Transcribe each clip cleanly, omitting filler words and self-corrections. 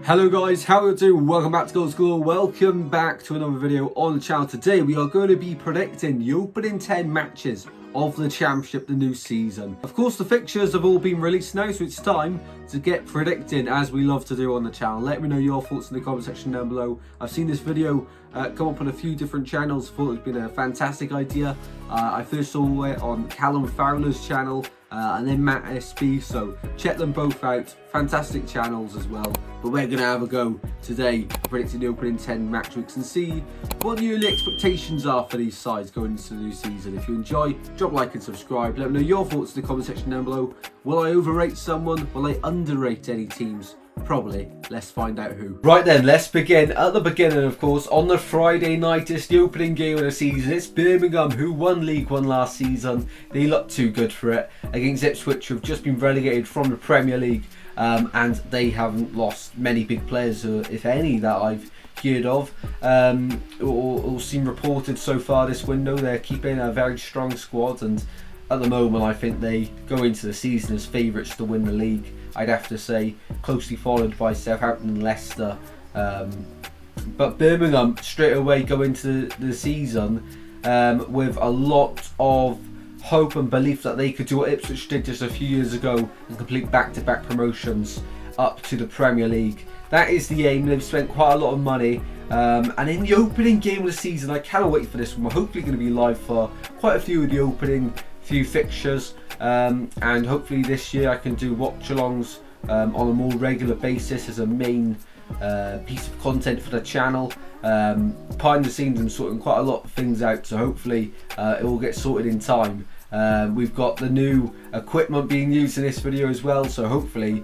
Hello guys, how are you doing? Welcome back to Goal School. Welcome back to another video on the channel. Today we are going to be predicting the opening 10 matches of the Championship, the new season. Of course, the fixtures have all been released now, so it's time to get predicting as we love to do on the channel. Let me know your thoughts in the comment section down below. I've seen this video come up on a few different channels. Thought it's been a fantastic idea. I first saw it on Callum Fowler's channel and then Matt SB, so check them both out. Fantastic channels as well. But we're going to have a go today predicting the opening 10 match weeks and see what the early expectations are for these sides going into the new season. If you enjoy, drop a like and subscribe. Let me know your thoughts in the comment section down below. Will I overrate someone? Will I underrate any teams? Probably. Let's find out who. Right then, let's begin. At the beginning, of course, on the Friday night, it's the opening game of the season. It's Birmingham, who won League One last season. They look too good for it against Ipswich, who've just been relegated from the Premier League. And they haven't lost many big players, if any, that I've heard of or seen reported so far this window. They're keeping a very strong squad, and at the moment I think they go into the season as favourites to win the league. I'd have to say, closely followed by Southampton and Leicester. But Birmingham straight away go into the season with a lot of hope and belief that they could do what Ipswich did just a few years ago and complete back-to-back promotions up to the Premier League. That is the aim. They've spent quite a lot of money, and in the opening game of the season, I cannot wait for this one. We're hopefully going to be live for quite a few of the opening few fixtures, and hopefully this year I can do watch-alongs on a more regular basis as a main piece of content for the channel. Behind the scenes I'm sorting quite a lot of things out, so hopefully it will get sorted in time. We've got the new equipment being used in this video as well, so hopefully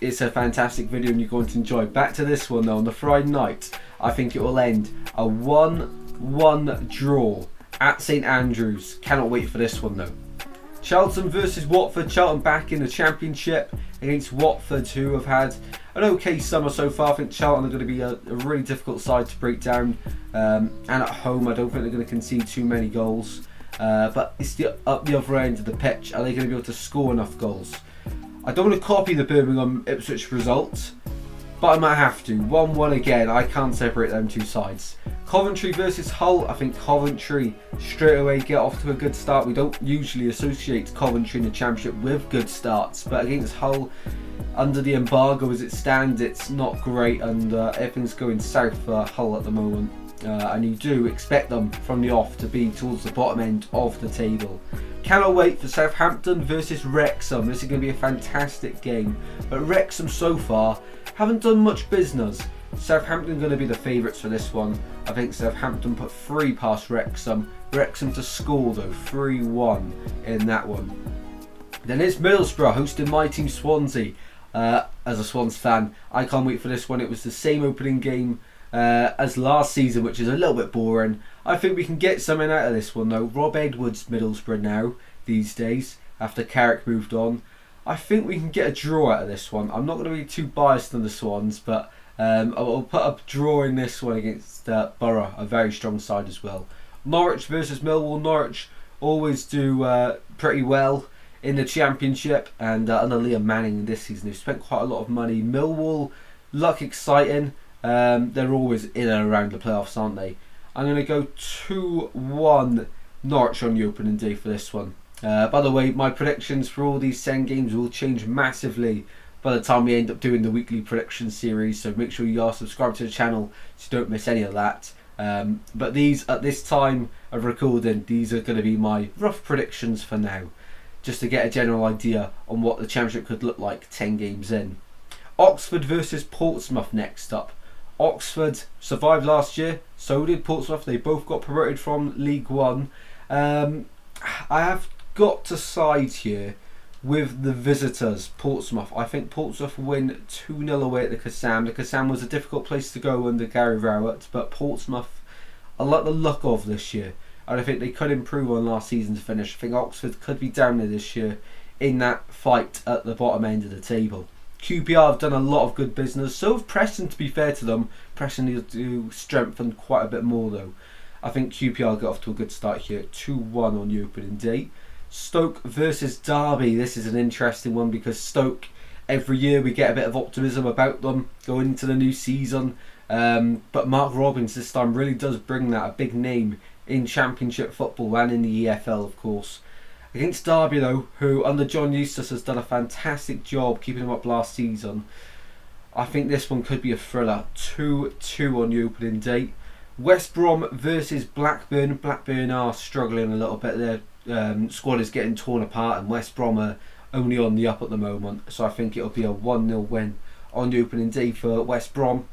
it's a fantastic video and you're going to enjoy. Back to this one though. On the Friday night, I think it will end a 1-1 draw at St Andrews. Cannot wait for this one though. Charlton versus Watford. Charlton back in the Championship against Watford, who have had an okay summer so far. I think Charlton are going to be a really difficult side to break down, and at home I don't think they're going to concede too many goals, but it's up the other end of the pitch. Are they going to be able to score enough goals? I don't want to copy the Birmingham Ipswich result, but I might have to. 1-1 again. I can't separate them two sides. Coventry versus Hull. I think Coventry straight away get off to a good start. We don't usually associate Coventry in the Championship with good starts, but against Hull, under the embargo as it stands, it's not great, and everything's going south for Hull at the moment. And you do expect them from the off to be towards the bottom end of the table. Cannot wait for Southampton versus Wrexham. This is going to be a fantastic game, but Wrexham so far haven't done much business. Southampton going to be the favourites for this one. I think Southampton put 3 past Wrexham. Wrexham to score though, 3-1 in that one. Then it's Middlesbrough hosting my team Swansea. As a Swans fan, I can't wait for this one. It was the same opening game as last season, which is a little bit boring. I think we can get something out of this one though. Rob Edwards Middlesbrough now these days after Carrick moved on. I think we can get a draw out of this one. I'm not going to be too biased on the Swans, but I'll put a draw in this one against Borough, a very strong side as well. Norwich versus Millwall. Norwich always do pretty well in the Championship, and under Liam Manning this season they've spent quite a lot of money. Millwall look exciting. They're always in and around the playoffs, aren't they? I'm going to go 2-1 Norwich on the opening day for this one. By the way, my predictions for all these 10 games will change massively by the time we end up doing the weekly prediction series, so make sure you are subscribed to the channel so you don't miss any of that. But these, at this time of recording, these are going to be my rough predictions for now, just to get a general idea on what the Championship could look like 10 games in. Oxford versus Portsmouth next up. Oxford survived last year, so did Portsmouth. They both got promoted from League One. I have got to side here with the visitors, Portsmouth. I think Portsmouth win 2-0 away at the Kassam. The Kassam was a difficult place to go under Gary Rowett, but Portsmouth I like the look of this year, and I think they could improve on last season's finish. I think Oxford could be down there this year in that fight at the bottom end of the table. QPR have done a lot of good business, so have Preston, to be fair to them. Preston need to strengthen quite a bit more though. I think QPR got off to a good start here, 2-1 on the opening day. Stoke versus Derby. This is an interesting one because Stoke every year we get a bit of optimism about them going into the new season. But Mark Robins this time really does bring that, a big name in Championship football and in the EFL, of course. Against Derby, though, who under John Eustace has done a fantastic job keeping them up last season, I think this one could be a thriller. 2-2 on the opening day. West Brom versus Blackburn. Blackburn are struggling a little bit. Their squad is getting torn apart, and West Brom are only on the up at the moment. So I think it'll be a 1-0 win on the opening day for West Brom.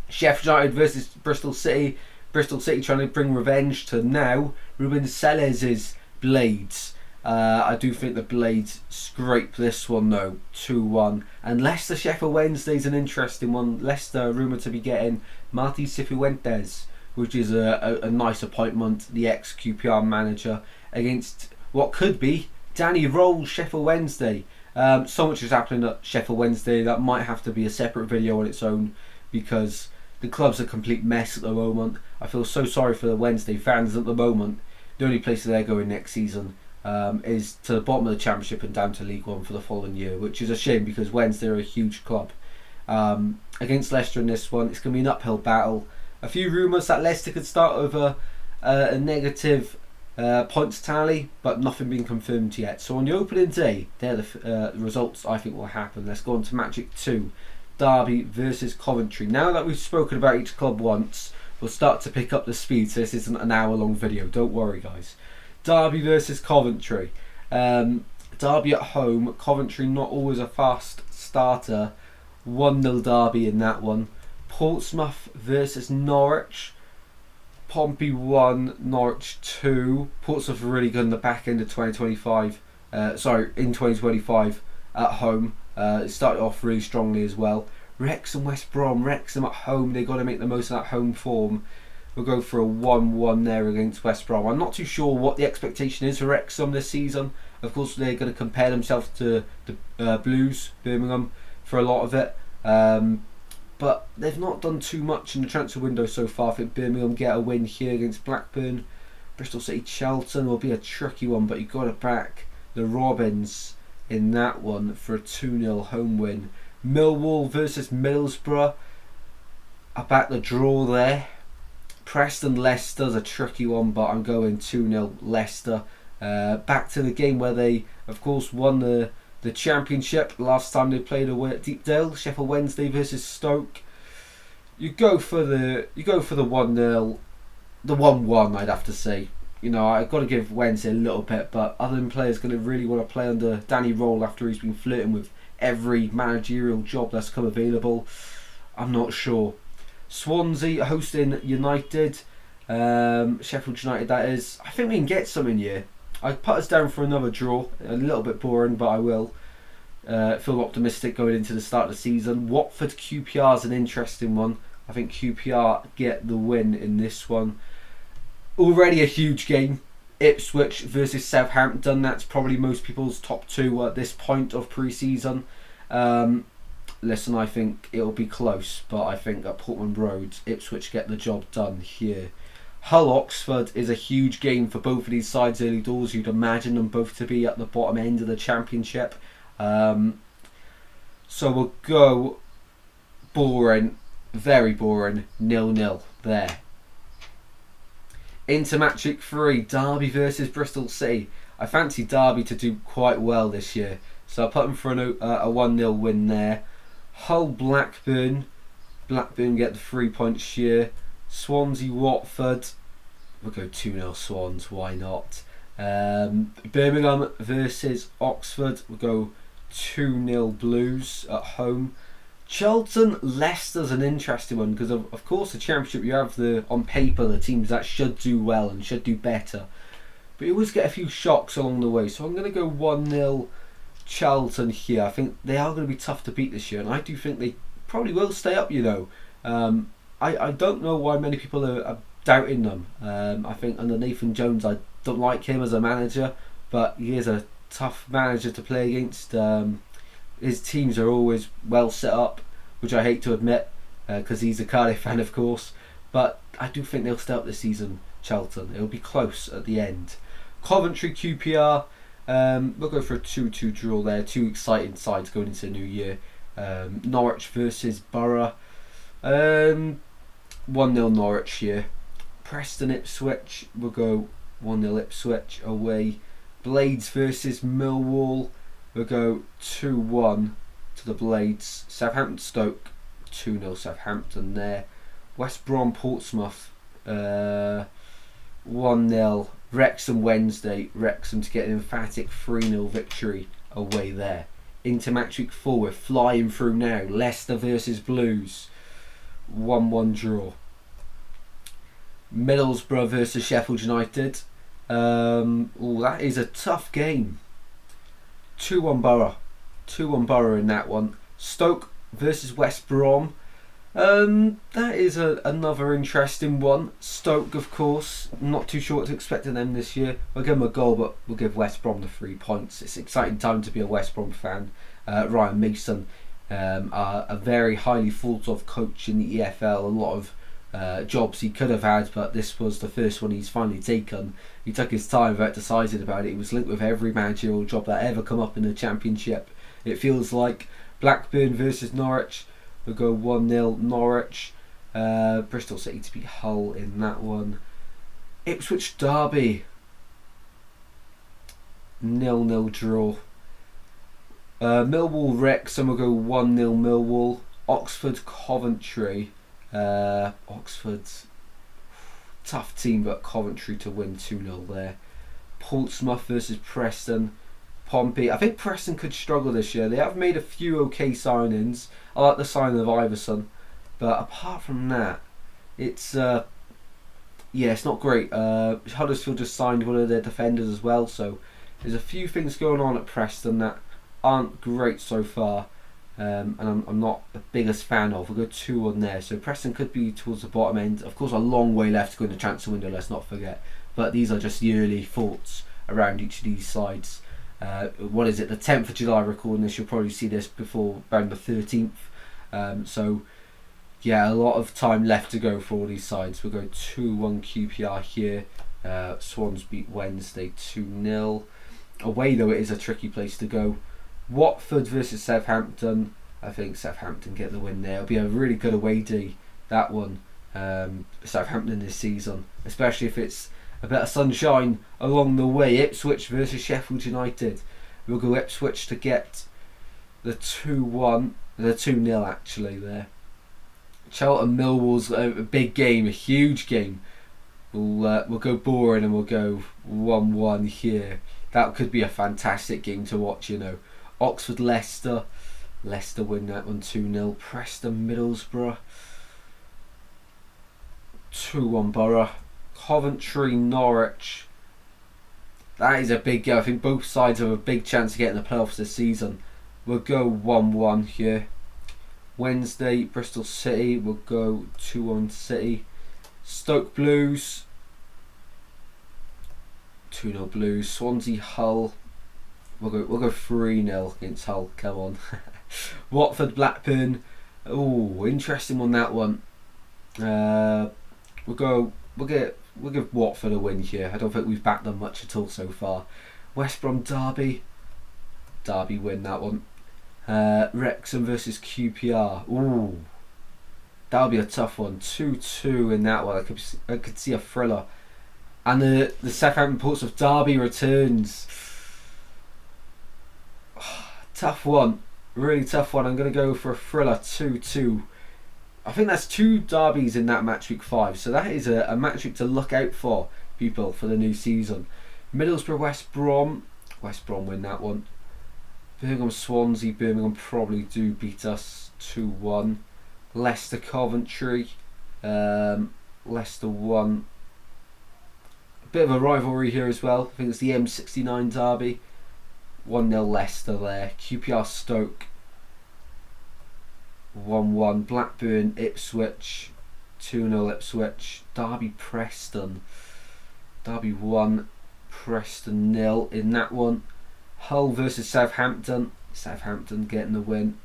Sheffield United versus Bristol City. Bristol City trying to bring revenge to now Ruben Sellers' Blades. I do think the Blades scrape this one though, 2-1. And Leicester Sheffield Wednesday's an interesting one. Leicester rumoured to be getting Martí Cifuentes, which is a nice appointment, the ex-QPR manager, against what could be Danny Roll's Sheffield Wednesday. So much is happening at Sheffield Wednesday that might have to be a separate video on its own, because the club's a complete mess at the moment. I feel so sorry for the Wednesday fans at the moment. The only place they're going next season is to the bottom of the Championship and down to League One for the following year, which is a shame because Wednesday are a huge club. Against Leicester in this one, it's going to be an uphill battle. A few rumours that Leicester could start with a negative points tally, but nothing being confirmed yet. So on the opening day, they're the results I think will happen. Let's go on to Magic 2. Derby versus Coventry. Now that we've spoken about each club once, we'll start to pick up the speed, so this isn't an hour-long video. Don't worry, guys. Derby versus Coventry. Derby at home. Coventry not always a fast starter. 1-0 Derby in that one. Portsmouth versus Norwich. Pompey 1, Norwich 2. Portsmouth are really good in the back end of 2025. In 2025 at home. It started off really strongly as well. Wrexham West Brom. Wrexham at home. They've got to make the most of that home form. We'll go for a 1-1 there against West Brom. I'm not too sure what the expectation is for Wrexham this season. Of course, they're going to compare themselves to the Blues, Birmingham, for a lot of it. But they've not done too much in the transfer window so far. I think Birmingham get a win here against Blackburn. Bristol City Charlton will be a tricky one, but you've got to back the Robins in that one for a 2-0 home win. Millwall versus Middlesbrough. I back the draw there. Preston Leicester's a tricky one, but I'm going 2-0 Leicester. Back to the game where they, of course, won the Championship last time they played away at Deepdale. Sheffield Wednesday versus Stoke. You go for the 1-0, the 1-1. I'd have to say. You know, I've got to give Wednesday a little bit, but other than players going to really want to play under Danny Roll after he's been flirting with every managerial job that's come available, I'm not sure. Swansea hosting United, Sheffield United that is. I think we can get something here. I'd put us down for another draw. A little bit boring, but I will. Feel optimistic going into the start of the season. Watford QPR is an interesting one. I think QPR get the win in this one. Already a huge game. Ipswich versus Southampton. That's probably most people's top two at this point of pre-season. Listen, I think it'll be close, but I think at Portman Road, Ipswich get the job done here. Hull Oxford is a huge game for both of these sides early doors. You'd imagine them both to be at the bottom end of the Championship. So we'll go boring, very boring, 0-0 there. Into match week 3, Derby versus Bristol City. I fancy Derby to do quite well this year, so I'll put them for a 1-0 win there. Hull Blackburn. Blackburn get the 3 points here. Swansea Watford. We'll go 2-0 Swans, why not? Birmingham versus Oxford. We'll go 2-0 Blues at home. Charlton Leicester's an interesting one because of course the Championship you have on paper the teams that should do well and should do better, but you always get a few shocks along the way. So I'm going to go 1-0 Charlton here. I think they are going to be tough to beat this year, and I do think they probably will stay up, you know. I don't know why many people are doubting them. I think under Nathan Jones, I don't like him as a manager, but he is a tough manager to play against. His teams are always well set up, which I hate to admit because he's a Cardiff fan, of course, but I do think they'll stay up this season, Charlton. It'll be close at the end. Coventry QPR. We'll go for a 2-2 draw there. Two exciting sides going into the new year. Norwich versus Borough. 1-0 Norwich here. Preston Ipswich. We'll go 1-0 Ipswich away. Blades versus Millwall. We'll go 2-1 to the Blades. Southampton Stoke. 2-0 Southampton there. West Brom Portsmouth. 1-0. Wrexham Wednesday. Wrexham to get an emphatic 3-0 victory away there. Into match week 4, we're flying through now. Leicester versus Blues. 1-1 draw. Middlesbrough versus Sheffield United. That is a tough game. 2-1 Borough. 2-1 Borough in that one. Stoke versus West Brom. That is another interesting one. Stoke, of course, not too sure what to expect of them this year. We'll give them a goal, but we'll give West Brom the 3 points. It's an exciting time to be a West Brom fan. Ryan Mason, a very highly thought of coach in the EFL. A lot of jobs he could have had, but this was the first one he's finally taken. He took his time without deciding about it. He was linked with every managerial job that ever come up in the Championship. It feels like. Blackburn versus Norwich. We'll go 1-0 Norwich. Bristol City to beat Hull in that one. Ipswich Derby. 0-0 draw. Millwall Wrexham will go 1-0 Millwall. Oxford Coventry. Oxford's tough team, but Coventry to win 2-0 there. Portsmouth versus Preston. Pompey. I think Preston could struggle this year. They have made a few okay signings. I like the signing of Iverson, but apart from that, it's it's not great. Huddersfield just signed one of their defenders as well, so there's a few things going on at Preston that aren't great so far, and I'm not the biggest fan of. We'll go 2-1 there, so Preston could be towards the bottom end. Of course, a long way left to go in the transfer window, let's not forget, but these are just yearly thoughts around each of these sides. What is it, the 10th of July recording this? You'll probably see this before around the 13th, so yeah, a lot of time left to go for all these sides. We'll go 2-1 QPR here. Swans beat Wednesday 2-0. Away though, it is a tricky place to go. Watford versus Southampton. I think Southampton get the win there. It'll be a really good away day, that one. Southampton this season, especially if it's a bit of sunshine along the way. Ipswich versus Sheffield United. We'll go Ipswich to get the 2-1, the 2-0 actually there. Charlton Millwall's a big game, a huge game. We'll go boring and we'll go 1-1 here. That could be a fantastic game to watch, you know. Oxford Leicester. Leicester win that one 2-0. Preston Middlesbrough. 2-1 Borough. Coventry Norwich. That is a big game. I think both sides have a big chance of getting the playoffs this season. We'll go 1-1 here. Wednesday Bristol City. We'll go 2-1 City. Stoke Blues. 2-0 Blues. Swansea Hull. We'll go 3-0 against Hull. Come on. Watford Blackburn. Oh, interesting on that one. We'll give Watford a win here. I don't think we've backed them much at all so far. West Brom Derby. Derby win that one. Wrexham versus QPR. Ooh, that'll be a tough one. 2-2 in that one. I could see a thriller. And the Southampton Portsmouth Derby returns. Tough one. Really tough one. I'm going to go for a thriller. 2-2. I think that's 2 derbies in that match week 5. So that is a match week to look out for, people, for the new season. Middlesbrough West Brom. West Brom win that one. Birmingham Swansea. Birmingham probably do beat us 2-1. Leicester Coventry. Leicester 1. A bit of a rivalry here as well. I think it's the M69 derby. 1-0 Leicester there. QPR Stoke. 1-1. Blackburn Ipswich. 2-0 Ipswich. Derby Preston. Derby 1. Preston 0 in that one. Hull versus Southampton. Southampton getting the win.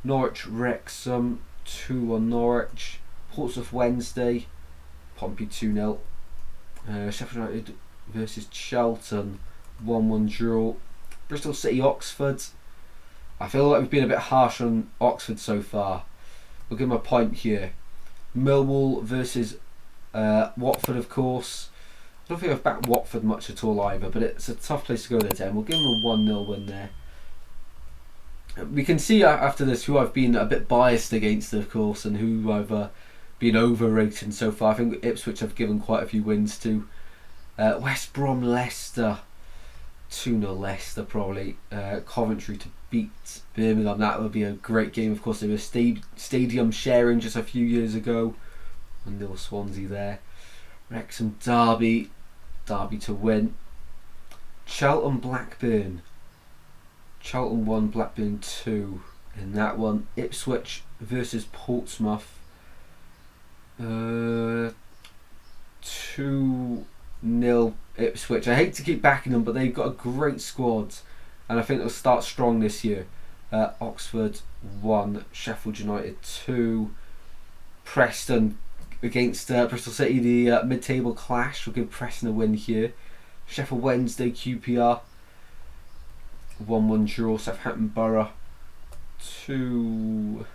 Norwich Wrexham. 2-1 Norwich. Portsmouth Wednesday. Pompey 2-0. Sheffield United versus Charlton. 1-1 draw. Bristol City, Oxford. I feel like we've been a bit harsh on Oxford so far. We'll give them a point here. Millwall versus Watford, of course. I don't think I've backed Watford much at all either, but it's a tough place to go there, Den. We'll give them a 1-0 win there. We can see after this who I've been a bit biased against, of course, and who I've been overrating so far. I think Ipswich have given quite a few wins to. West Brom, Leicester. 2-0 Leicester probably. Coventry to beat Birmingham. That would be a great game. Of course, they were stadium sharing just a few years ago. 1-0 Swansea there. Wrexham, Derby. Derby to win. Charlton, Blackburn. Charlton 1, Blackburn 2 in that one. Ipswich versus Portsmouth. 2-0 Ipswich. I hate to keep backing them, but they've got a great squad, and I think they'll start strong this year. Oxford 1, Sheffield United 2. Preston against Bristol City, the mid-table clash. We'll give Preston a win here. Sheffield Wednesday, QPR. 1-1 draw. Southampton Borough 2-1.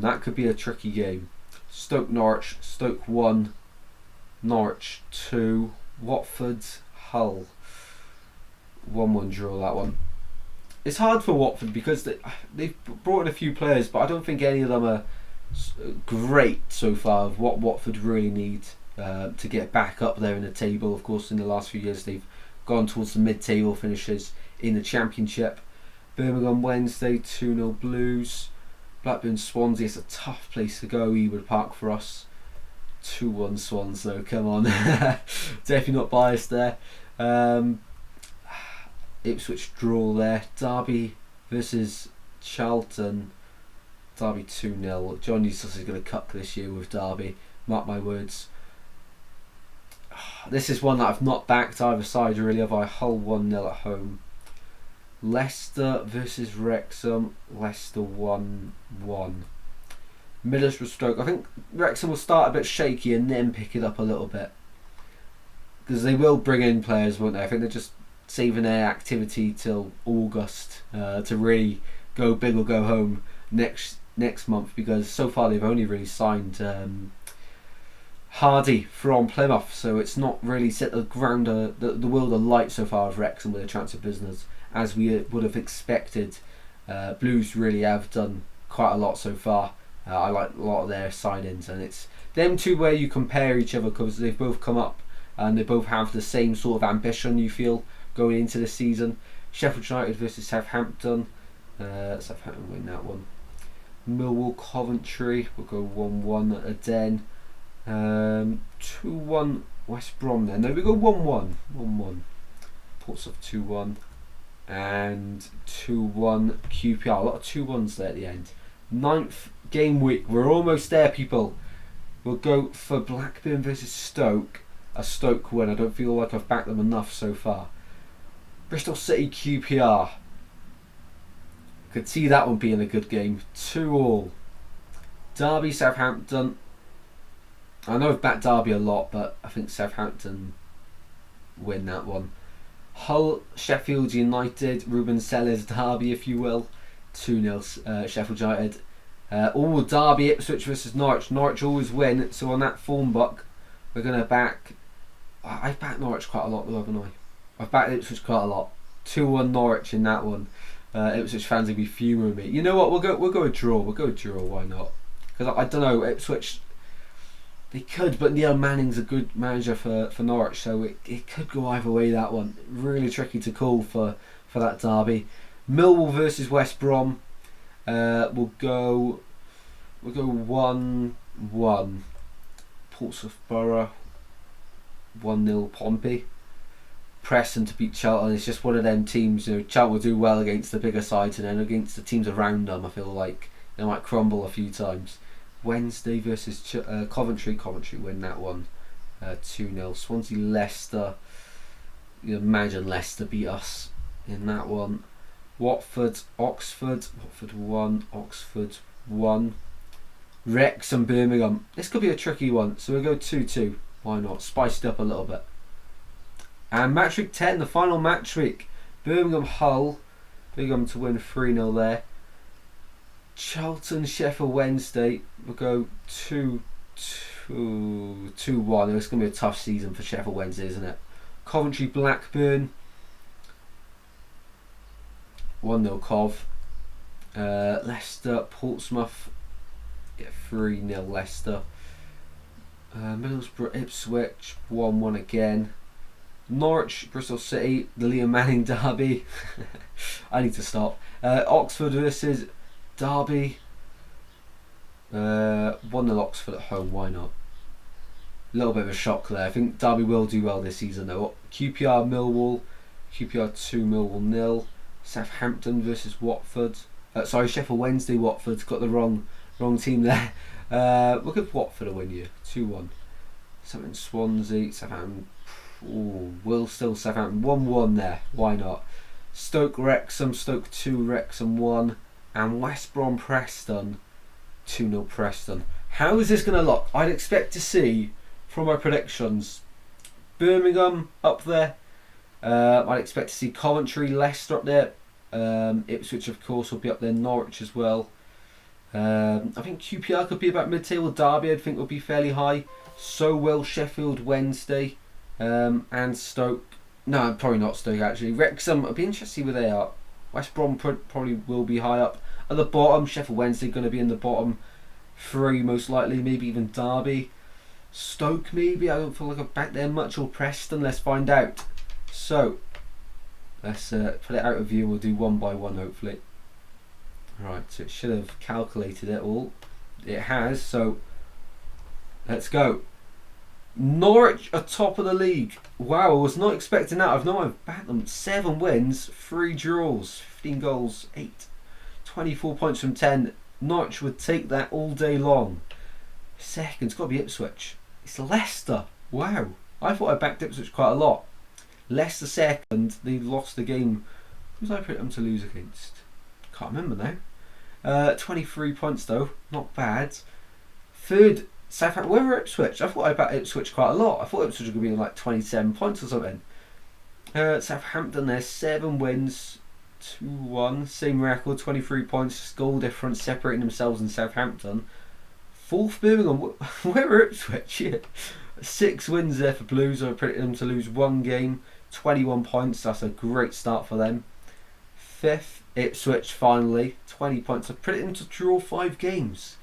That could be a tricky game. Stoke Norwich. Stoke 1, Norwich 2. Watford Hull 1-1 draw. That one. It's hard for Watford because they've brought in a few players, but I don't think any of them are great so far of what Watford really need to get back up there in the table. Of course, in the last few years they've gone towards the mid-table finishes in the Championship. Birmingham Wednesday 2-0 Blues. Blackburn Swansea. It's a tough place to go, Ewood Park, for us. 2-1 Swans though, come on. Definitely not biased there. Ipswich draw there. Derby versus Charlton. Derby 2-0. John Eustace is going to cut this year with Derby. Mark my words. This is one that I've not backed either side really, have I? Hull 1-0 at home. Leicester versus Wrexham. Leicester 1-1. Middlesbrough Stoke. I think Wrexham will start a bit shaky and then pick it up a little bit, because they will bring in players, won't they? I think they're just saving their activity till August to really go big or go home next month, because so far they've only really signed Hardy from Plymouth, so it's not really set the ground the world alight so far of Wrexham with a transfer business as we would have expected. Blues really have done quite a lot so far. I like a lot of their signings, and it's them two where you compare each other, because they've both come up and they both have the same sort of ambition, you feel, going into the season. Sheffield United versus Southampton. Southampton win that one. Millwall Coventry. We'll go 1-1 at a Den. 2-1 West Brom then. No, we go 1-1. 1-1. Portsmouth 2-1. And 2-1 QPR. A lot of 2-1s there at the end. 9th game week. We're almost there, people. We'll go for Blackburn versus Stoke. A Stoke win. I don't feel like I've backed them enough so far. Bristol City QPR. Could see that one being a good game. 2-2. Derby Southampton. I know I've backed Derby a lot, but I think Southampton win that one. Hull Sheffield United. Ruben Sellers Derby, if you will. 2-0 Sheffield United. Derby Ipswich versus Norwich. Norwich always win, so on that form buck we're going to back. I've backed Norwich quite a lot though, haven't I? I've backed Ipswich quite a lot. 2-1 Norwich in that one. Ipswich fans will be fuming with me. You know what? We'll go a draw. We'll go a draw. Why not? Because I don't know, Ipswich, they could, but Neil Manning's a good manager for Norwich, so it could go either way. That one really tricky to call for that derby. Millwall versus West Brom. We'll go 1-1. Portsmouth Borough 1-0 Pompey. Preston to beat Charlton. It's just one of them teams, you know, Charlton will do well against the bigger sides, and then against the teams around them I feel like they might crumble a few times. Wednesday versus Coventry. Coventry win that one 2-0. Swansea Leicester. You imagine Leicester beat us in that one. Watford Oxford. Watford 1, Oxford 1. Wrexham Birmingham. This could be a tricky one, so we'll go 2-2. Why not? Spice it up a little bit. And match week 10, the final match week. Birmingham Hull. Birmingham to win 3-0 there. Charlton Sheffield Wednesday. We'll go 2-1. It's going to be a tough season for Sheffield Wednesday, isn't it? Coventry Blackburn. 1-0 Cov. Leicester Portsmouth. Get 3-0 Leicester. Middlesbrough Ipswich 1-1 again. Norwich Bristol City, the Liam Manning derby. I need to stop. Oxford versus Derby. 1-0 Oxford at home, why not? A little bit of a shock there. I think Derby will do well this season though. QPR Millwall. QPR 2, Millwall 0. Southampton versus Watford. Sorry, Sheffield Wednesday Watford. Got the wrong team there. We'll give Watford a win here. 2-1. Southampton Swansea. Southampton. Ooh, will still Southampton. 1-1 there. Why not? Stoke Wrexham. Stoke 2, Wrexham 1. And West Brom Preston. 2-0 Preston. How is this going to look? I'd expect to see from my predictions Birmingham up there. I'd expect to see Coventry, Leicester up there. Ipswich of course will be up there. Norwich as well. I think QPR could be about mid-table. Derby I think will be fairly high. So will Sheffield Wednesday and Stoke. No, probably not Stoke actually. Wrexham, I'd be interested to see where they are. West Brom probably will be high up. At the bottom, Sheffield Wednesday going to be in the bottom 3 most likely. Maybe even Derby. Stoke maybe. I don't feel like I've backed there much. Or Preston. Let's find out. So let's put it out of view. We'll do one by one hopefully. Right, so it should have calculated it all. It has, so let's go. Norwich are top of the league. Wow, I was not expecting that. I've backed them. 7 wins, 3 draws, 15 goals, 8. 24 points from 10. Norwich would take that all day long. Second's got to be Ipswich. It's Leicester. Wow, I thought I backed Ipswich quite a lot. Leicester second. They lost the game. Who was I put them to lose against? Can't remember now. 23 points though, not bad. Third, Southampton. Where were Ipswich? I thought I backed Ipswich quite a lot. I thought Ipswich were going to be like 27 points or something. Southampton, there's 7 wins, 2-1, same record, 23 points, just goal difference separating themselves and Southampton. Fourth, Birmingham. Where were Ipswich? Yeah. 6 wins there for Blues. I predicted them to lose 1 game, 21 points. That's a great start for them. Fifth, Ipswich finally, 20 points. I predicted them to draw 5 games.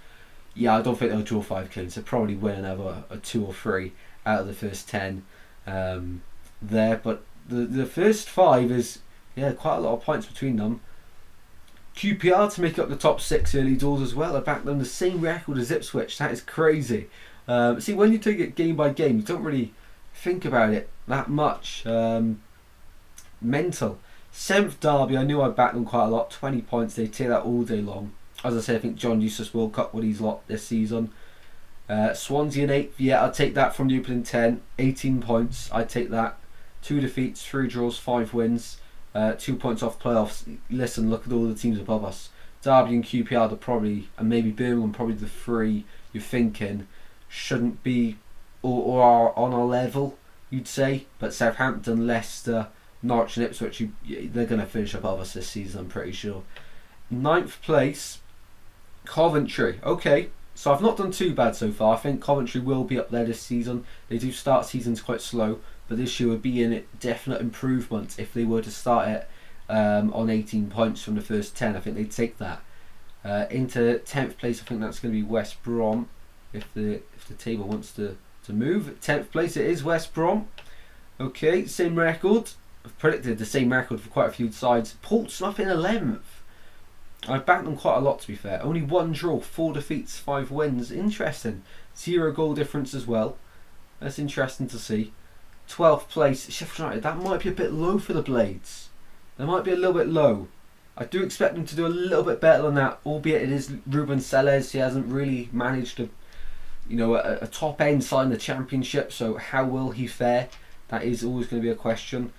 Yeah, I don't think they'll draw 5 games. They'll probably win another 2 or 3 out of the first 10 there. But the first 5 is, yeah, quite a lot of points between them. QPR to make up the top 6 early doors as well. I backed them the same record as Ipswich. That is crazy. See, when you take it game by game, you don't really think about it that much. Mental. 7th Derby, I knew I backed them quite a lot. 20 points, they take that all day long. As I say, I think John Eustace will cut what he's lot this season. Swansea in 8th, yeah, I'll take that from the opening 10. 18 points, I'd take that. 2 defeats, 3 draws, 5 wins. 2 points off playoffs. Listen, look at all the teams above us. Derby and QPR are probably, and maybe Birmingham, probably the 3 you're thinking shouldn't be or are on a level, you'd say. But Southampton, Leicester, Norwich and Ipswich, they're going to finish above us this season, I'm pretty sure. 9th place, Coventry. Okay, so I've not done too bad so far. I think Coventry will be up there this season. They do start seasons quite slow, but this year would be in it definite improvement if they were to start it on 18 points from the first 10. I think they'd take that. Into 10th place, I think that's going to be West Brom if the table wants to move. 10th place, it is West Brom. Okay, same record. I've predicted the same record for quite a few sides. Portsmouth in 11th. I've backed them quite a lot, to be fair. Only 1 draw, 4 defeats, 5 wins. Interesting. 0 goal difference as well. That's interesting to see. 12th place, Sheffield United. That might be a bit low for the Blades. They might be a little bit low. I do expect them to do a little bit better than that, albeit it is Ruben Selles. He hasn't really managed to, a top end side in the Championship. So how will he fare? That is always going to be a question.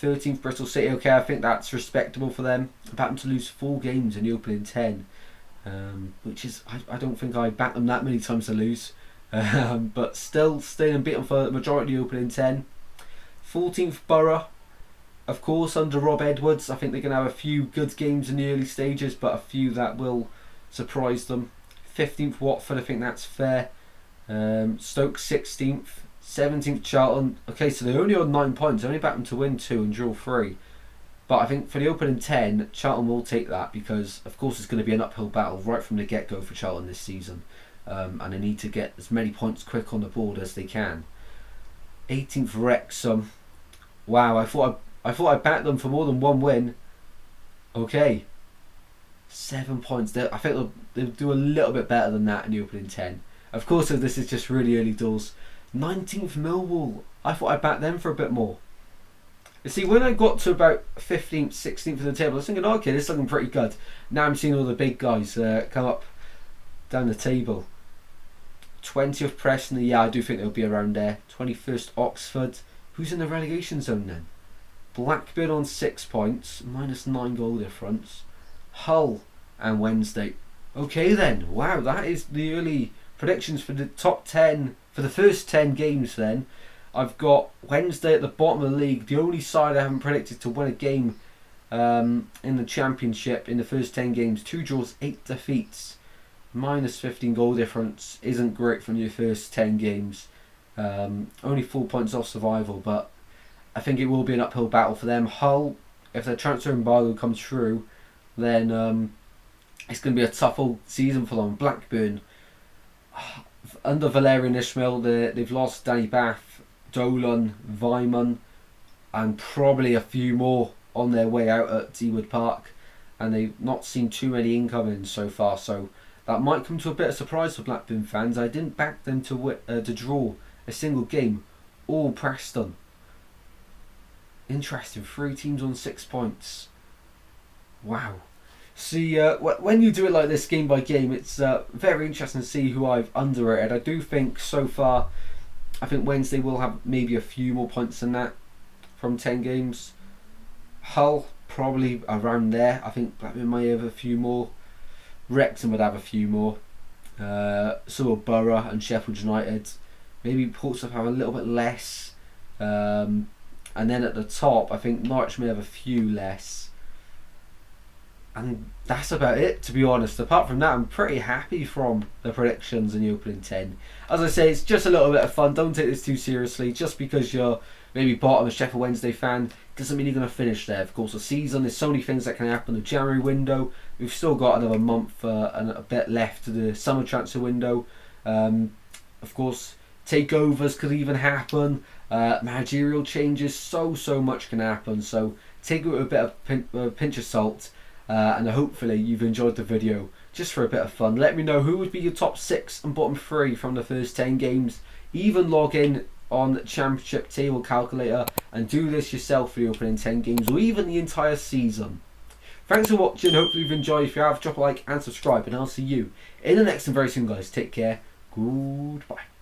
13th Bristol City. Okay, I think that's respectable for them. I backed them to lose 4 games in the opening 10, which is I don't think I backed them that many times to lose. But still staying unbeaten for the majority of the opening 10. 14th Borough, of course, under Rob Edwards. I think they're going to have a few good games in the early stages, but a few that will surprise them. 15th Watford, I think that's fair. Stoke 16th. 17th Charlton. Okay, so they're only on 9 points. Only back them to win 2 and draw 3. But I think for the opening 10, Charlton will take that because, of course, it's going to be an uphill battle right from the get-go for Charlton this season. And they need to get as many points quick on the board as they can. 18th Wrexham. Wow, I thought I backed them for more than 1 win. Okay. 7 points. I think they'll do a little bit better than that in the opening 10. Of course, this is just really early doors. 19th Millwall. I thought I backed them for a bit more. You see, when I got to about 15th, 16th of the table, I was thinking, okay, this is looking pretty good. Now I'm seeing all the big guys come up down the table. 20th Preston, yeah, I do think they'll be around there. 21st Oxford. Who's in the relegation zone then? Blackburn on 6 points, -9 goal difference. Hull and Wednesday. Okay then, wow, that is the early predictions for the top 10, for the first 10 games then. I've got Wednesday at the bottom of the league, the only side I haven't predicted to win a game in the Championship in the first 10 games. 2 draws, 8 defeats, -15 goal difference. Isn't great from your first 10 games. Only 4 points off survival, but I think it will be an uphill battle for them. Hull, if their transfer embargo comes through, then it's going to be a tough old season for them. Blackburn, under Valerian Ismail, they've lost Danny Bath, Dolan, Vyman, and probably a few more on their way out at Dewood Park, and they've not seen too many incomings so far, so that might come to a bit of surprise for Blackburn fans. I didn't back them to draw a single game, or Preston. Interesting, 3 teams on 6 points. Wow. See, when you do it like this game by game, it's very interesting to see who I've underrated. I do think so far, I think Wednesday will have maybe a few more points than that from 10 games. Hull, probably around there. I think Blackburn might have a few more. Wrexham would have a few more. So will Borough and Sheffield United. Maybe Portsmouth have a little bit less. And then at the top, I think Norwich may have a few less. And that's about it, to be honest. Apart from that, I'm pretty happy from the predictions in the opening 10. As I say, it's just a little bit of fun. Don't take this too seriously. Just because you're maybe bottom of Sheffield Wednesday fan doesn't mean you're going to finish there. Of course, a season, there's so many things that can happen. The January window, we've still got another month and a bit left to the summer transfer window. Of course, takeovers could even happen. Managerial changes, so much can happen. So take it with a bit of a pinch of salt. And hopefully you've enjoyed the video just for a bit of fun. Let me know who would be your top 6 and bottom 3 from the first 10 games. Even log in on Championship Table Calculator and do this yourself for the opening 10 games or even the entire season. Thanks for watching. Hopefully you've enjoyed. If you have, drop a like and subscribe, and I'll see you in the next and very soon, guys. Take care. Goodbye.